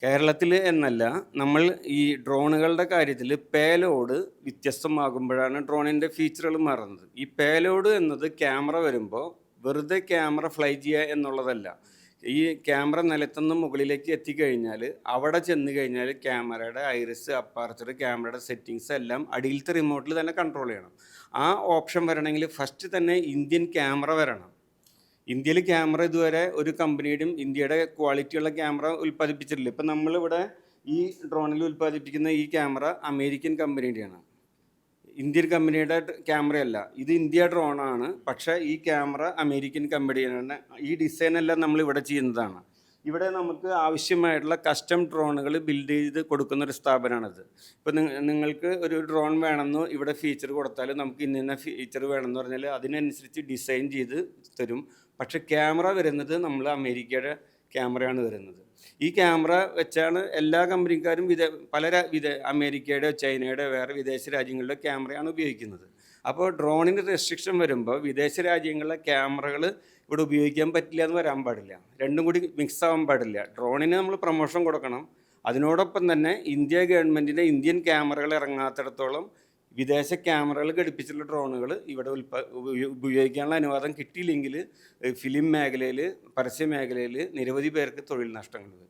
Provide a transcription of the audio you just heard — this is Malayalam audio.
കേരളത്തിൽ എന്നല്ല, നമ്മൾ ഈ ഡ്രോണുകളുടെ കാര്യത്തിൽ പേലോഡ് വ്യത്യസ്തമാകുമ്പോഴാണ് ഡ്രോണിൻ്റെ ഫീച്ചറുകൾ മാറുന്നത്. ഈ പേലോഡ് എന്നത് ക്യാമറ വരുമ്പോൾ വെറുതെ ക്യാമറ ഫ്ലൈ ചെയ്യുക എന്നുള്ളതല്ല. ഈ ക്യാമറ നിലത്തുനിന്ന് മുകളിലേക്ക് എത്തിക്കഴിഞ്ഞാൽ അവിടെ ചെന്ന് കഴിഞ്ഞാൽ ക്യാമറയുടെ ഐറിസ്, അപ്പാർച്ചർ, ക്യാമറയുടെ സെറ്റിങ്സ് എല്ലാം അടിയിലത്തെ റിമോട്ടിൽ തന്നെ കൺട്രോൾ ചെയ്യണം. ആ ഓപ്ഷൻ വരണമെങ്കിൽ ഫസ്റ്റ് തന്നെ ഇന്ത്യൻ ക്യാമറ വരണം. ഇന്ത്യയിൽ ക്യാമറ ഇതുവരെ ഒരു കമ്പനിയുടെയും ഇന്ത്യയുടെ ക്വാളിറ്റിയുള്ള ക്യാമറ ഉൽപ്പാദിപ്പിച്ചിട്ടില്ല. ഇപ്പം നമ്മളിവിടെ ഈ ഡ്രോണിൽ ഉൽപ്പാദിപ്പിക്കുന്ന ഈ ക്യാമറ അമേരിക്കൻ കമ്പനിയുടെയാണ്, ഇന്ത്യൻ കമ്പനിയുടെ ക്യാമറയല്ല. ഇത് ഇന്ത്യ ഡ്രോണാണ്, പക്ഷേ ഈ ക്യാമറ അമേരിക്കൻ കമ്പനിയാണ്. ഈ ഡിസൈൻ എല്ലാം നമ്മൾ ഇവിടെ ചെയ്യുന്നതാണ്. ഇവിടെ നമുക്ക് ആവശ്യമായിട്ടുള്ള കസ്റ്റം ഡ്രോണുകൾ ബിൽഡ് ചെയ്ത് കൊടുക്കുന്ന ഒരു സ്ഥാപനമാണിത്. ഇപ്പം നിങ്ങൾക്ക് ഒരു ഡ്രോൺ വേണമെന്ന് ഇവിടെ ഫീച്ചർ കൊടുത്താൽ നമുക്ക് ഇന്ന ഫീച്ചർ വേണമെന്ന് പറഞ്ഞാൽ അതിനനുസരിച്ച് ഡിസൈൻ ചെയ്ത് തരും. പക്ഷേ ക്യാമറ വരുന്നത് നമ്മൾ അമേരിക്കയുടെ ക്യാമറയാണ് വരുന്നത്. ഈ ക്യാമറ വെച്ചാണ് എല്ലാ കമ്പനിക്കാരും അമേരിക്കയുടെ, ചൈനയുടെ, വേറെ വിദേശ രാജ്യങ്ങളുടെ ക്യാമറയാണ് ഉപയോഗിക്കുന്നത്. അപ്പോൾ ഡ്രോണിന് റെസ്ട്രിക്ഷൻ വരുമ്പോൾ വിദേശ രാജ്യങ്ങളിലെ ക്യാമറകൾ ഇവിടെ ഉപയോഗിക്കാൻ പറ്റില്ല എന്ന് വരാൻ പാടില്ല. രണ്ടും കൂടി മിക്സ് ആവാൻ പാടില്ല. ഡ്രോണിന് നമ്മൾ പ്രൊമോഷൻ കൊടുക്കണം. അതിനോടൊപ്പം തന്നെ ഇന്ത്യ ഗവൺമെൻറ്റിൻ്റെ ഇന്ത്യൻ ക്യാമറകൾ ഇറങ്ങാത്തിടത്തോളം വിദേശ ക്യാമറകൾ ഘടിപ്പിച്ചിട്ടുള്ള ഡ്രോണുകൾ ഇവിടെ ഉപയോഗിക്കാനുള്ള അനുവാദം കിട്ടിയില്ലെങ്കിൽ ഫിലിം മേഖലയിൽ, പരസ്യ മേഖലയിൽ നിരവധി പേർക്ക് തൊഴിൽ നഷ്ടങ്ങൾ വരും.